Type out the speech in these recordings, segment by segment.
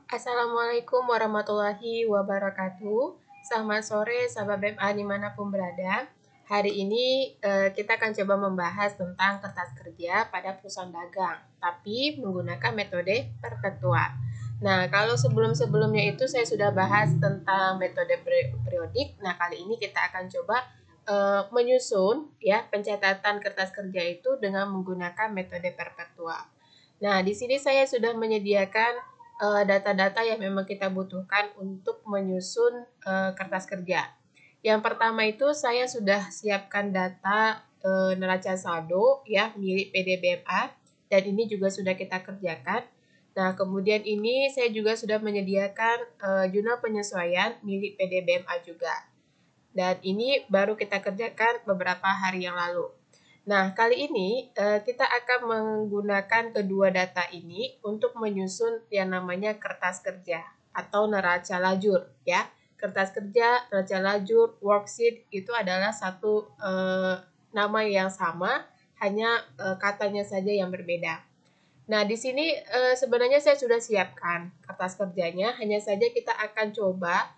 Assalamualaikum warahmatullahi wabarakatuh. Selamat sore sahabat BMA dimanapun berada. Hari ini kita akan coba membahas tentang kertas kerja pada perusahaan dagang, tapi menggunakan metode perpetua. Nah, kalau sebelum-sebelumnya itu saya sudah bahas tentang metode periodik. Nah, kali ini kita akan coba menyusun ya pencatatan kertas kerja itu dengan menggunakan metode perpetua. Nah, di sini saya sudah menyediakan data-data yang memang kita butuhkan untuk menyusun kertas kerja. Yang pertama itu saya sudah siapkan data neraca saldo ya milik PDBMA dan ini juga sudah kita kerjakan. Nah, kemudian ini saya juga sudah menyediakan jurnal penyesuaian milik PDBMA juga. Dan ini baru kita kerjakan beberapa hari yang lalu. Nah, kali ini kita akan menggunakan kedua data ini untuk menyusun yang namanya kertas kerja atau neraca lajur ya. Kertas kerja, neraca lajur, worksheet itu adalah satu nama yang sama, hanya katanya saja yang berbeda. Nah, di sini sebenarnya saya sudah siapkan kertas kerjanya, hanya saja kita akan coba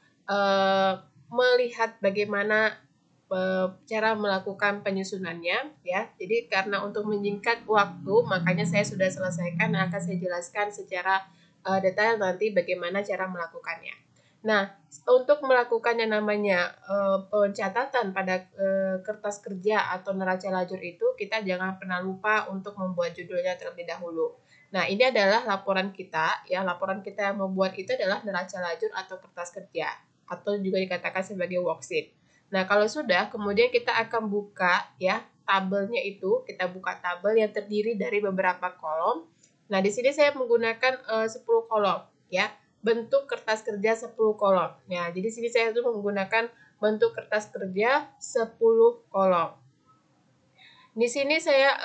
melihat bagaimana cara melakukan penyusunannya ya. Jadi karena untuk menyingkat waktu, makanya saya sudah selesaikan dan akan saya jelaskan secara detail nanti bagaimana cara melakukannya. Nah, untuk melakukan yang namanya pencatatan pada kertas kerja atau neraca lajur itu, kita jangan pernah lupa untuk membuat judulnya terlebih dahulu. Nah, ini adalah laporan kita, ya. Laporan kita yang membuat itu adalah neraca lajur atau kertas kerja, atau juga dikatakan sebagai worksheet. Nah, kalau sudah, kemudian kita akan buka ya tabelnya itu, kita buka tabel yang terdiri dari beberapa kolom. Nah, di sini saya menggunakan 10 kolom ya. Bentuk kertas kerja 10 kolom. Ya, jadi sini saya itu menggunakan bentuk kertas kerja 10 kolom. Di sini saya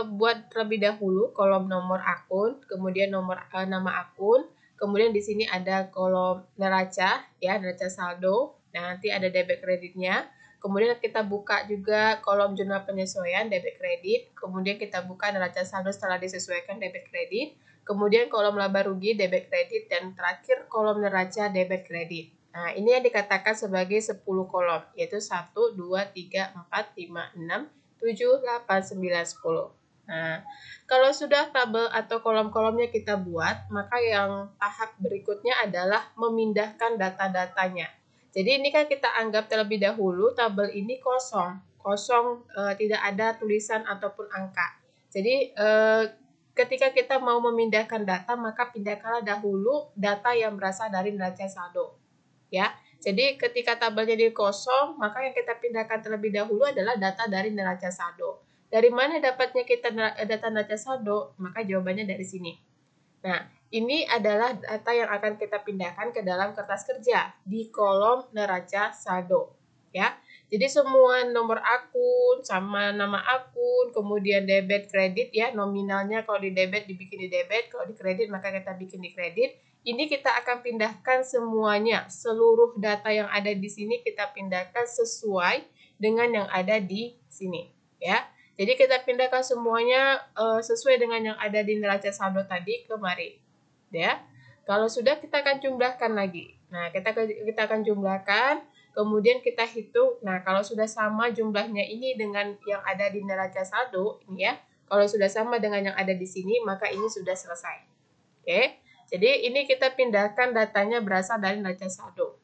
buat terlebih dahulu kolom nomor akun, kemudian nama akun, kemudian di sini ada kolom neraca ya, neraca saldo. Nah, nanti ada debit kreditnya. Kemudian kita buka juga kolom jurnal penyesuaian debit kredit, kemudian kita buka neraca saldo setelah disesuaikan debit kredit, kemudian kolom laba rugi debit kredit, dan terakhir kolom neraca debit kredit. Nah, ini yang dikatakan sebagai 10 kolom, yaitu 1, 2, 3, 4, 5, 6, 7, 8, 9, 10. Nah, kalau sudah tabel atau kolom-kolomnya kita buat, maka yang tahap berikutnya adalah memindahkan data-datanya. Jadi ini kan kita anggap terlebih dahulu tabel ini kosong, tidak ada tulisan ataupun angka. Jadi ketika kita mau memindahkan data, maka pindahkanlah dahulu data yang berasal dari neraca saldo. Ya, jadi ketika tabelnya jadi kosong, maka yang kita pindahkan terlebih dahulu adalah data dari neraca saldo. Dari mana dapatnya kita data neraca saldo? Maka jawabannya dari sini. Nah, ini adalah data yang akan kita pindahkan ke dalam kertas kerja di kolom neraca saldo. Ya, jadi semua nomor akun sama nama akun, kemudian debit kredit ya, nominalnya kalau di debit dibikin di debit, kalau di kredit maka kita bikin di kredit. Ini kita akan pindahkan semuanya, seluruh data yang ada di sini kita pindahkan sesuai dengan yang ada di sini, ya. Jadi kita pindahkan semuanya sesuai dengan yang ada di neraca saldo tadi kemari, ya. Kalau sudah kita akan jumlahkan lagi. Nah, kita akan jumlahkan, kemudian kita hitung. Nah, kalau sudah sama jumlahnya ini dengan yang ada di neraca saldo, ini ya. Kalau sudah sama dengan yang ada di sini, maka ini sudah selesai. Oke. Jadi ini kita pindahkan datanya berasal dari neraca saldo.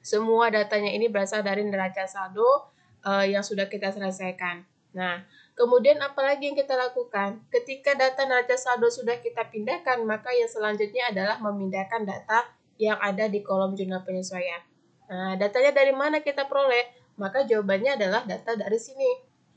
Semua datanya ini berasal dari neraca saldo yang sudah kita selesaikan. Nah, kemudian apalagi yang kita lakukan? Ketika data neraca saldo sudah kita pindahkan, maka yang selanjutnya adalah memindahkan data yang ada di kolom jurnal penyesuaian. Nah, datanya dari mana kita peroleh? Maka jawabannya adalah data dari sini.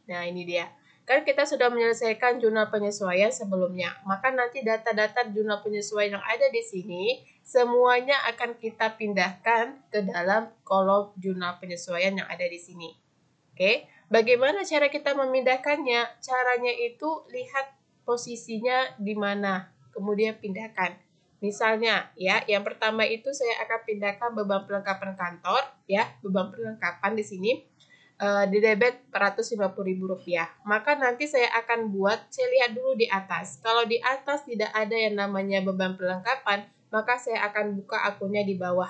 Nah, ini dia. Kan kita sudah menyelesaikan jurnal penyesuaian sebelumnya, maka nanti data-data jurnal penyesuaian yang ada di sini semuanya akan kita pindahkan ke dalam kolom jurnal penyesuaian yang ada di sini. Oke, bagaimana cara kita memindahkannya? Caranya itu lihat posisinya di mana, kemudian pindahkan. Misalnya, ya, yang pertama itu saya akan pindahkan beban perlengkapan kantor, ya, beban perlengkapan di sini. Di debit Rp450.000. Maka nanti saya akan buat, saya lihat dulu di atas. Kalau di atas tidak ada yang namanya beban perlengkapan, maka saya akan buka akunnya di bawah.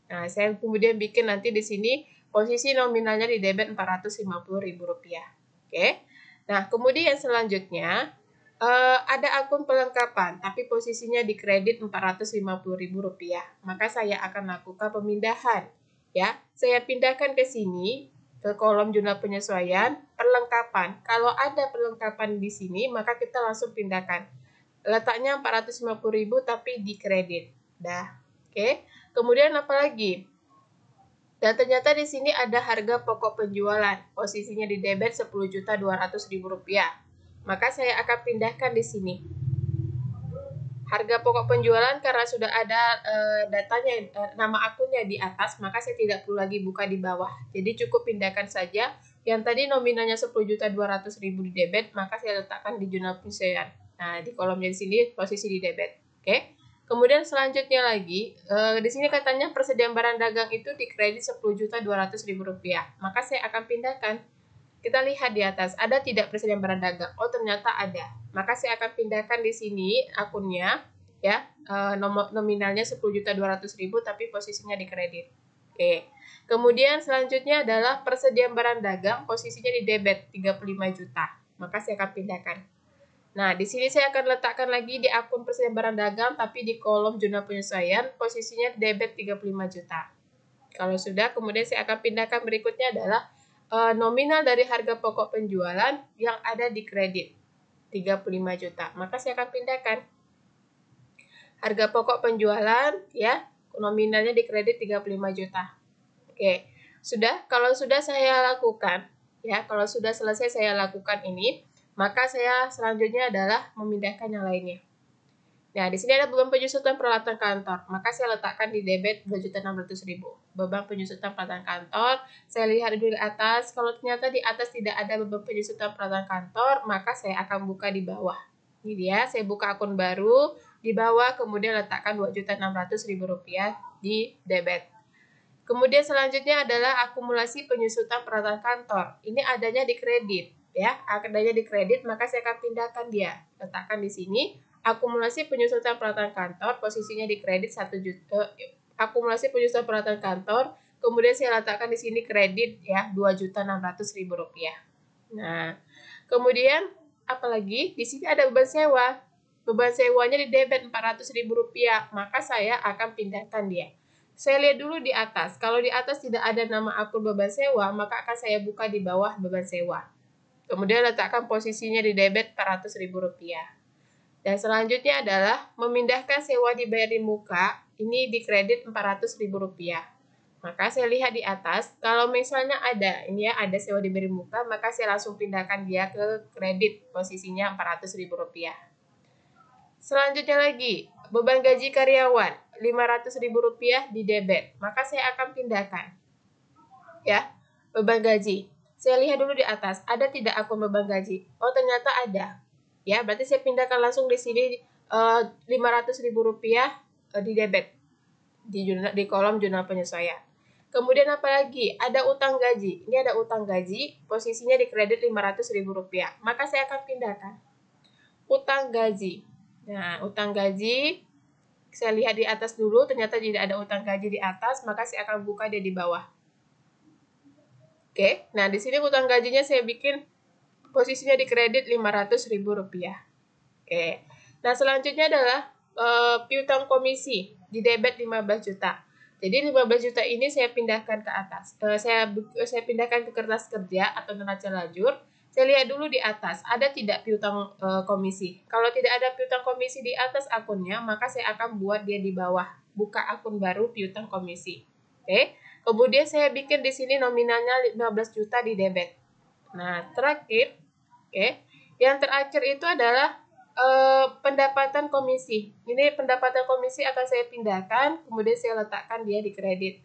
Nah, saya kemudian bikin nanti di sini posisi nominalnya di debit Rp450.000. Oke. Nah, kemudian selanjutnya ada akun pelengkapan, tapi posisinya di kredit Rp450.000. Maka saya akan lakukan pemindahan. Ya, saya pindahkan ke sini ke kolom jurnal penyesuaian perlengkapan. Kalau ada perlengkapan di sini, maka kita langsung pindahkan. Letaknya 450.000 tapi di kredit. Dah. Oke. Kemudian apa lagi? Dan ternyata di sini ada harga pokok penjualan. Posisinya di debit Rp10.200.000. Maka saya akan pindahkan di sini. Harga pokok penjualan karena sudah ada datanya, nama akunnya di atas, maka saya tidak perlu lagi buka di bawah. Jadi cukup pindahkan saja. Yang tadi nominalnya Rp10.200.000 di debit, maka saya letakkan di jurnal penyesuaian. Nah, di kolomnya di sini posisi di debit. Oke. Kemudian selanjutnya lagi, di sini katanya persediaan barang dagang itu di kredit Rp10.200.000. Maka saya akan pindahkan. Kita lihat di atas, ada tidak persediaan barang dagang? Oh, ternyata ada. Maka saya akan pindahkan di sini akunnya, ya, nominalnya Rp10.200.000 tapi posisinya di kredit. Oke. Kemudian selanjutnya adalah persediaan barang dagang, posisinya di debit 35 juta. Maka saya akan pindahkan. Nah, di sini saya akan letakkan lagi di akun persediaan barang dagang, tapi di kolom jurnal penyesuaian, posisinya debit 35 juta. Kalau sudah, kemudian saya akan pindahkan berikutnya adalah nominal dari harga pokok penjualan yang ada di kredit 35 juta. Maka saya akan pindahkan harga pokok penjualan, ya, nominalnya di kredit 35 juta. Oke. Sudah, kalau sudah saya lakukan, ya, kalau sudah selesai saya lakukan ini, maka saya selanjutnya adalah memindahkan yang lainnya. Nah, di sini ada beban penyusutan peralatan kantor. Maka saya letakkan di debit Rp2.600.000. Beban penyusutan peralatan kantor, saya lihat dulu di atas. Kalau ternyata di atas tidak ada beban penyusutan peralatan kantor, maka saya akan buka di bawah. Ini dia, saya buka akun baru di bawah, kemudian letakkan Rp2.600.000 di debit. Kemudian selanjutnya adalah akumulasi penyusutan peralatan kantor. Ini adanya di kredit, ya. Adanya di kredit, maka saya akan pindahkan dia. Letakkan di sini. Akumulasi penyusutan peralatan kantor, posisinya di kredit 1 juta. Akumulasi penyusutan peralatan kantor, kemudian saya letakkan di sini kredit, ya, Rp2.600.000. Nah, kemudian apalagi di sini ada beban sewa. Beban sewanya di debit Rp400.000, maka saya akan pindahkan dia. Saya lihat dulu di atas. Kalau di atas tidak ada nama akun beban sewa, maka akan saya buka di bawah beban sewa. Kemudian letakkan posisinya di debit Rp400.000. Dan selanjutnya adalah memindahkan sewa dibayar di muka, ini di kredit Rp400.000. Maka saya lihat di atas, kalau misalnya ada, ini ya, ada sewa dibayar di muka, maka saya langsung pindahkan dia ke kredit, posisinya Rp400.000. Selanjutnya lagi, beban gaji karyawan, Rp500.000 di debit, maka saya akan pindahkan. Ya, beban gaji. Saya lihat dulu di atas, ada tidak akun beban gaji? Oh, ternyata ada. Ya, berarti saya pindahkan langsung di sini Rp500.000 di debit di kolom jurnal penyesuaian. Kemudian apa lagi? Ada utang gaji. Ini ada utang gaji, posisinya di kredit Rp500.000. Maka saya akan pindahkan. Utang gaji. Nah, utang gaji saya lihat di atas dulu, ternyata tidak ada utang gaji di atas, maka saya akan buka dia di bawah. Oke. Nah, di sini utang gajinya saya bikin posisinya di kredit Rp500.000. Oke. Nah, selanjutnya adalah piutang komisi di debit 15 juta. Jadi 15 juta ini saya pindahkan ke atas. Saya pindahkan ke kertas kerja atau neraca lajur. Saya lihat dulu di atas, ada tidak piutang komisi. Kalau tidak ada piutang komisi di atas akunnya, maka saya akan buat dia di bawah. Buka akun baru piutang komisi. Oke. Kemudian saya bikin di sini nominalnya 15 juta di debit. Nah, terakhir, oke, yang terakhir itu adalah pendapatan komisi. Ini pendapatan komisi akan saya pindahkan, kemudian saya letakkan dia di kredit.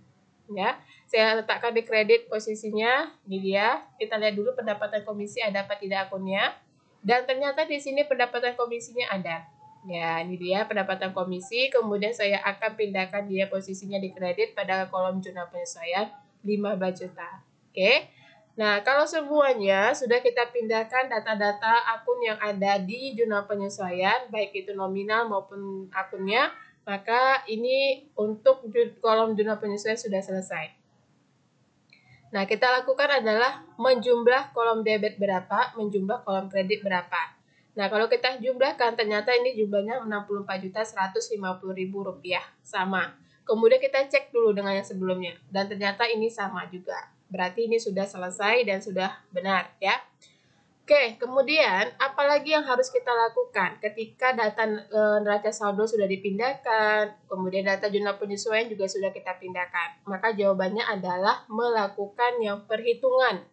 Ya, saya letakkan di kredit posisinya, ini dia. Kita lihat dulu pendapatan komisi ada apa tidak akunnya. Dan ternyata di sini pendapatan komisinya ada. Ya, ini dia pendapatan komisi, kemudian saya akan pindahkan dia posisinya di kredit pada kolom jurnal penyesuaian 15 juta. Oke. Nah, kalau semuanya sudah kita pindahkan data-data akun yang ada di jurnal penyesuaian, baik itu nominal maupun akunnya, Maka ini untuk kolom jurnal penyesuaian sudah selesai. Nah, kita lakukan adalah menjumlah kolom debit berapa, menjumlah kolom kredit berapa. Nah, kalau kita jumlahkan, ternyata ini jumlahnya Rp64.150.000. Sama. Kemudian kita cek dulu dengan yang sebelumnya. Dan ternyata ini sama juga. Berarti ini sudah selesai dan sudah benar, ya. Oke, kemudian apalagi yang harus kita lakukan ketika data neraca saldo sudah dipindahkan, kemudian data jurnal penyesuaian juga sudah kita pindahkan. Maka jawabannya adalah melakukan yang perhitungan.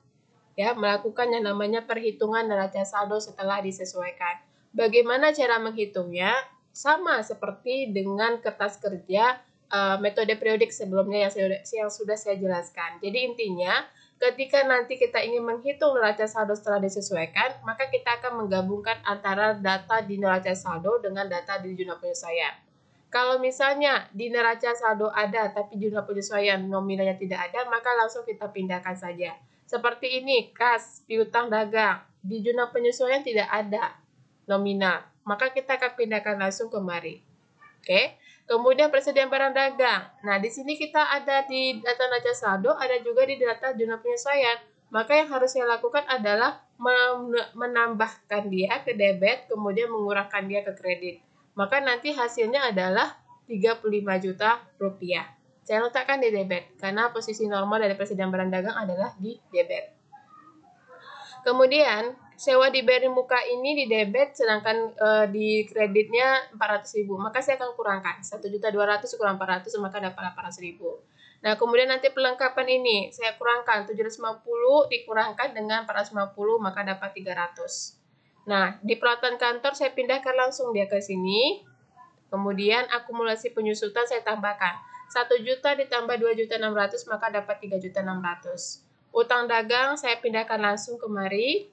Ya, melakukan yang namanya perhitungan neraca saldo setelah disesuaikan. Bagaimana cara menghitungnya? Sama seperti dengan kertas kerja metode periodik sebelumnya yang sudah saya jelaskan. Jadi intinya ketika nanti kita ingin menghitung neraca saldo setelah disesuaikan, maka kita akan menggabungkan antara data di neraca saldo dengan data di jurnal penyesuaian. Kalau misalnya di neraca saldo ada, tapi jurnal penyesuaian nominalnya tidak ada, maka langsung kita pindahkan saja. Seperti ini, kas, piutang dagang. Di jurnal penyesuaian tidak ada nominal, maka kita akan pindahkan langsung kemari. Oke. Kemudian persediaan barang dagang. Nah, di sini kita ada di data neraca saldo, ada juga di data jurnal penyesuaian. Maka yang harus saya lakukan adalah menambahkan dia ke debit, kemudian mengurangkan dia ke kredit. Maka nanti hasilnya adalah Rp35 juta. Saya letakkan di debit, karena posisi normal dari persediaan barang dagang adalah di debit. Kemudian, sewa dibayar muka ini di debit, sedangkan di kreditnya 400.000. Maka saya akan kurangkan. 1.200.000 kurang 400, maka dapat 800.000. Nah, kemudian nanti perlengkapan ini, saya kurangkan 750 dikurangkan dengan 450, maka dapat 300. Nah, di peralatan kantor saya pindahkan langsung dia ke sini. Kemudian akumulasi penyusutan saya tambahkan. 1 juta ditambah 2.600.000, maka dapat 3.600.000. Utang dagang saya pindahkan langsung kemari.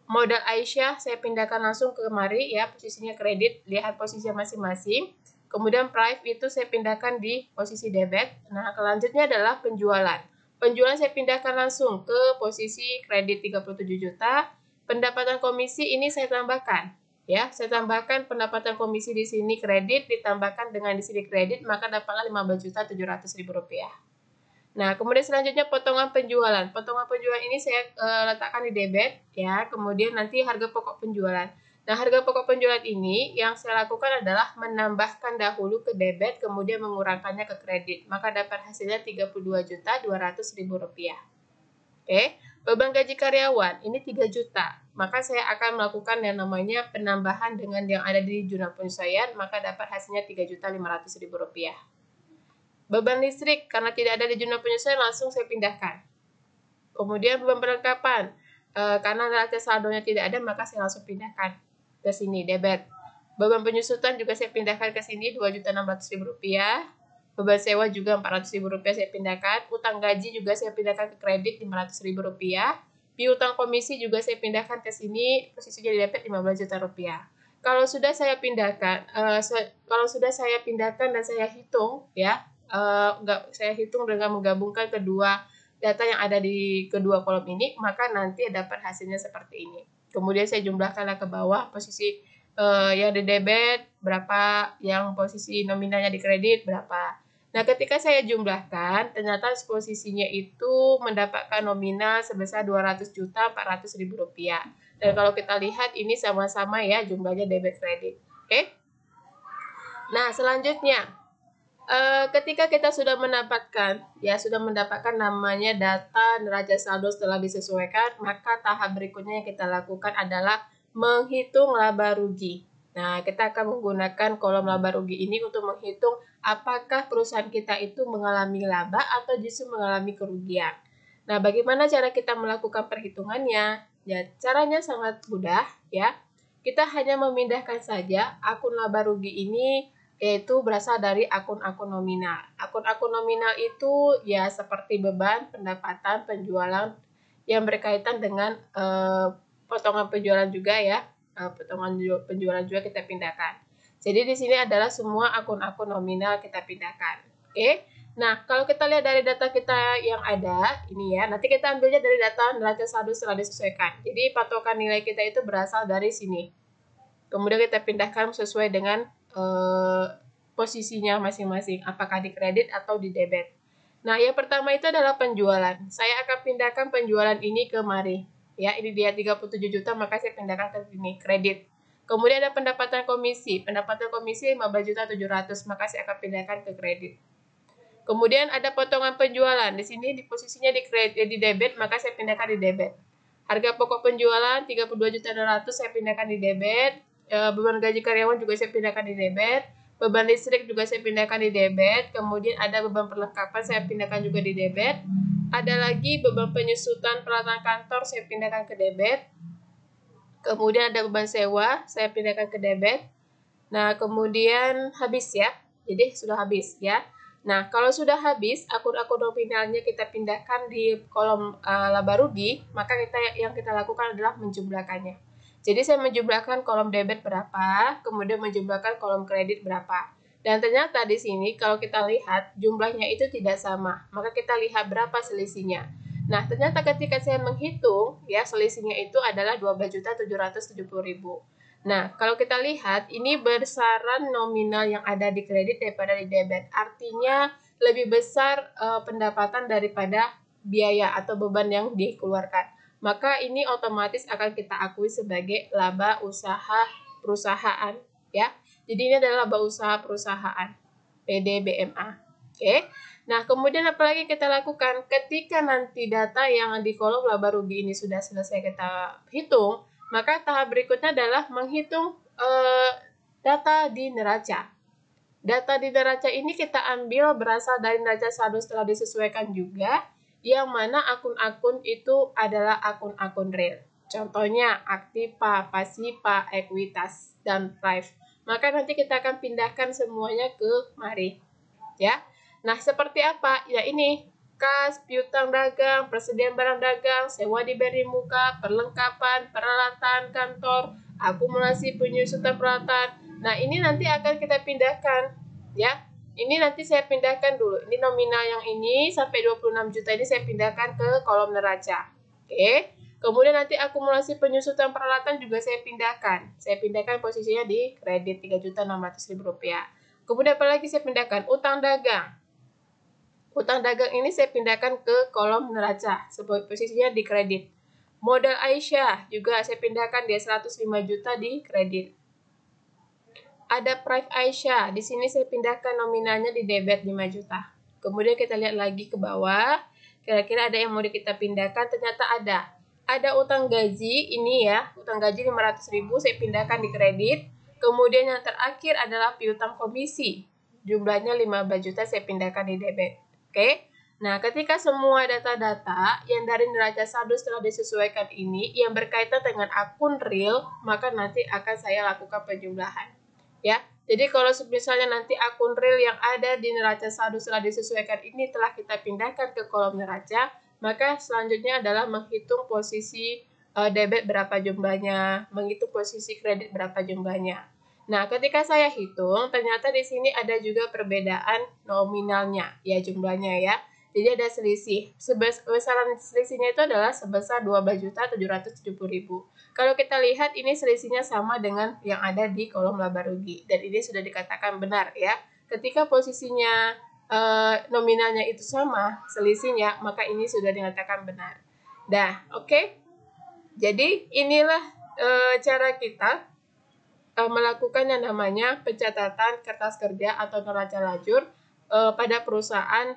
Modal Aisyah saya pindahkan langsung ke kemari, ya, posisinya kredit, lihat posisinya masing-masing. Kemudian Prive itu saya pindahkan di posisi debit. Nah, selanjutnya adalah penjualan. Penjualan saya pindahkan langsung ke posisi kredit 37 juta. Pendapatan komisi ini saya tambahkan. Ya, saya tambahkan pendapatan komisi di sini kredit ditambahkan dengan di sini kredit, maka dapatlah Rp15.700.000. Nah, kemudian selanjutnya potongan penjualan. Potongan penjualan ini saya letakkan di debit, ya. Kemudian nanti harga pokok penjualan. Nah, harga pokok penjualan ini yang saya lakukan adalah menambahkan dahulu ke debit, kemudian mengurangkannya ke kredit. Maka dapat hasilnya Rp32.200.000. Oke, beban gaji karyawan ini 3 juta. Maka saya akan melakukan yang namanya penambahan dengan yang ada di jurnal penyesuaian, maka dapat hasilnya Rp3.500.000. Beban listrik, karena tidak ada di jurnal penyesuaian, langsung saya pindahkan. Kemudian beban perlengkapan, karena neraca saldonya tidak ada, maka saya langsung pindahkan ke sini, debit. Beban penyusutan juga saya pindahkan ke sini, Rp2.600.000. Beban sewa juga Rp400.000 saya pindahkan. Utang gaji juga saya pindahkan ke kredit Rp500.000. Piutang komisi juga saya pindahkan ke sini, posisinya di debit Rp15 juta. Kalau sudah saya pindahkan, dan saya hitung, ya, saya hitung dengan menggabungkan kedua data yang ada di kedua kolom ini, maka nanti dapat hasilnya seperti ini. Kemudian saya jumlahkanlah ke bawah posisi yang di debit berapa, yang posisi nominalnya di kredit berapa. Nah, ketika saya jumlahkan, ternyata posisinya itu mendapatkan nominal sebesar Rp200.400.000. Dan kalau kita lihat ini sama-sama, ya, jumlahnya debit kredit. Oke? Nah, selanjutnya ketika kita sudah mendapatkan namanya data neraca saldo setelah disesuaikan, maka tahap berikutnya yang kita lakukan adalah menghitung laba rugi. Nah, kita akan menggunakan kolom laba rugi ini untuk menghitung apakah perusahaan kita itu mengalami laba atau justru mengalami kerugian. Nah, bagaimana cara kita melakukan perhitungannya? Ya, caranya sangat mudah, ya. Kita hanya memindahkan saja akun laba rugi ini, yaitu berasal dari akun-akun nominal. Akun-akun nominal itu ya seperti beban, pendapatan, penjualan yang berkaitan dengan potongan penjualan juga, ya. Potongan penjualan juga kita pindahkan. Jadi di sini adalah semua akun-akun nominal kita pindahkan. Oke. Nah, kalau kita lihat dari data kita yang ada, ini ya, nanti kita ambilnya dari data neraca saldo setelah disesuaikan. Jadi patokan nilai kita itu berasal dari sini. Kemudian kita pindahkan sesuai dengan posisinya masing-masing, apakah di kredit atau di debit. Nah, yang pertama itu adalah penjualan. Saya akan pindahkan penjualan ini ke mari. Ya, ini dia 37 juta, maka saya pindahkan ke sini, kredit. Kemudian ada pendapatan komisi. Pendapatan komisi 15.700.000, maka saya akan pindahkan ke kredit. Kemudian ada potongan penjualan. Di sini di posisinya di kredit, di debit, maka saya pindahkan di debit. Harga pokok penjualan 32.200.000 saya pindahkan di debit. Beban gaji karyawan juga saya pindahkan di debit. Beban listrik juga saya pindahkan di debit. Kemudian ada beban perlengkapan saya pindahkan juga di debit. Ada lagi beban penyusutan peralatan kantor saya pindahkan ke debit. Kemudian ada beban sewa saya pindahkan ke debit. Nah, kemudian habis ya. Jadi sudah habis ya. Nah, kalau sudah habis, akun-akun nominalnya kita pindahkan di kolom laba rugi, maka yang kita lakukan adalah menjumlahkannya. Jadi saya menjumlahkan kolom debit berapa, kemudian menjumlahkan kolom kredit berapa. Dan ternyata di sini kalau kita lihat jumlahnya itu tidak sama, maka kita lihat berapa selisihnya. Nah, ternyata ketika saya menghitung, ya selisihnya itu adalah 12.770.000. Nah, kalau kita lihat, ini besaran nominal yang ada di kredit daripada di debit. Artinya lebih besar pendapatan daripada biaya atau beban yang dikeluarkan. Maka ini otomatis akan kita akui sebagai laba usaha perusahaan. Ya, jadi ini adalah laba usaha perusahaan, PDBMA. Oke. Nah, kemudian apalagi kita lakukan ketika nanti data yang di kolom laba rugi ini sudah selesai kita hitung, maka tahap berikutnya adalah menghitung data di neraca. Data di neraca ini kita ambil berasal dari neraca saldo setelah disesuaikan juga, yang mana akun-akun itu adalah akun-akun real. Contohnya aktiva, pasiva, ekuitas, dan prive. Maka nanti kita akan pindahkan semuanya ke mari. Ya. Nah, seperti apa? Ya ini, kas, piutang dagang, persediaan barang dagang, sewa diberi muka, perlengkapan, peralatan kantor, akumulasi penyusutan peralatan. Nah, ini nanti akan kita pindahkan, ya. Ini nanti saya pindahkan dulu. Ini nominal yang ini sampai 26 juta ini saya pindahkan ke kolom neraca. Oke. Kemudian nanti akumulasi penyusutan peralatan juga saya pindahkan. Saya pindahkan posisinya di kredit 3.600.000 rupiah. Kemudian apalagi saya pindahkan utang dagang. Utang dagang ini saya pindahkan ke kolom neraca, sebagai posisinya di kredit. Modal Aisyah juga saya pindahkan dia 105 juta di kredit. Ada Prive Aisyah, di sini saya pindahkan nominalnya di debit 5 juta. Kemudian kita lihat lagi ke bawah, kira-kira ada yang mau kita pindahkan, ternyata ada. Ada utang gaji, ini ya, utang gaji 500.000 saya pindahkan di kredit. Kemudian yang terakhir adalah piutang komisi, jumlahnya 15 juta saya pindahkan di debit. Oke. Nah, ketika semua data-data yang dari neraca saldo setelah disesuaikan ini yang berkaitan dengan akun real, maka nanti akan saya lakukan penjumlahan. Ya, jadi kalau misalnya nanti akun real yang ada di neraca saldo setelah disesuaikan ini telah kita pindahkan ke kolom neraca, maka selanjutnya adalah menghitung posisi debit berapa jumlahnya, menghitung posisi kredit berapa jumlahnya. Nah, ketika saya hitung, ternyata di sini ada juga perbedaan nominalnya, ya jumlahnya ya. Jadi ada selisih. Besaran selisihnya itu adalah sebesar 12.770.000. Kalau kita lihat ini selisihnya sama dengan yang ada di kolom laba rugi. Dan ini sudah dikatakan benar ya. Ketika posisinya nominalnya itu sama selisihnya, maka ini sudah dikatakan benar. Dah, oke. Jadi inilah cara kita melakukan yang namanya pencatatan kertas kerja atau neraca lajur pada perusahaan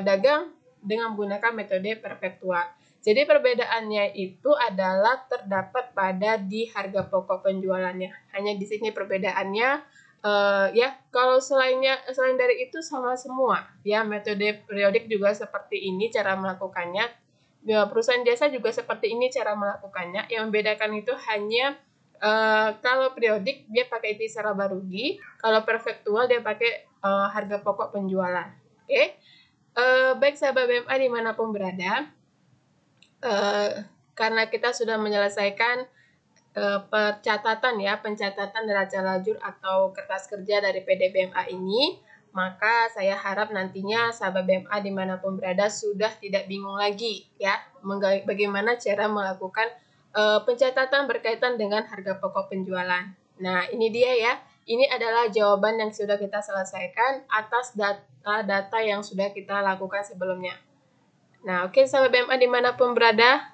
dagang dengan menggunakan metode perpetual. Jadi perbedaannya itu adalah terdapat pada di harga pokok penjualannya. Hanya di sini perbedaannya ya. Kalau selain dari itu sama semua. Ya, metode periodik juga seperti ini cara melakukannya. Ya, perusahaan jasa juga seperti ini cara melakukannya. Yang membedakan itu hanya kalau periodik dia pakai intisari laba rugi, kalau perfektual dia pakai harga pokok penjualan. Oke. Baik sahabat BMA dimanapun berada, karena kita sudah menyelesaikan pencatatan neraca lajur atau kertas kerja dari PDBMA ini, maka saya harap nantinya sahabat BMA dimanapun berada sudah tidak bingung lagi ya bagaimana cara melakukan pencatatan berkaitan dengan harga pokok penjualan. Nah, ini dia ya. ini adalah jawaban yang sudah kita selesaikan atas data yang sudah kita lakukan sebelumnya. Nah, oke sahabat BMA dimanapun berada,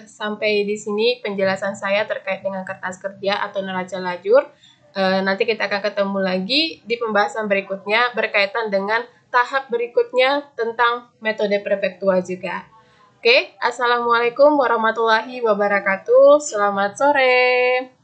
sampai di sini penjelasan saya terkait dengan kertas kerja atau neraca lajur. Nanti kita akan ketemu lagi di pembahasan berikutnya berkaitan dengan tahap berikutnya tentang metode prefektual juga. Oke, Assalamualaikum warahmatullahi wabarakatuh. Selamat sore.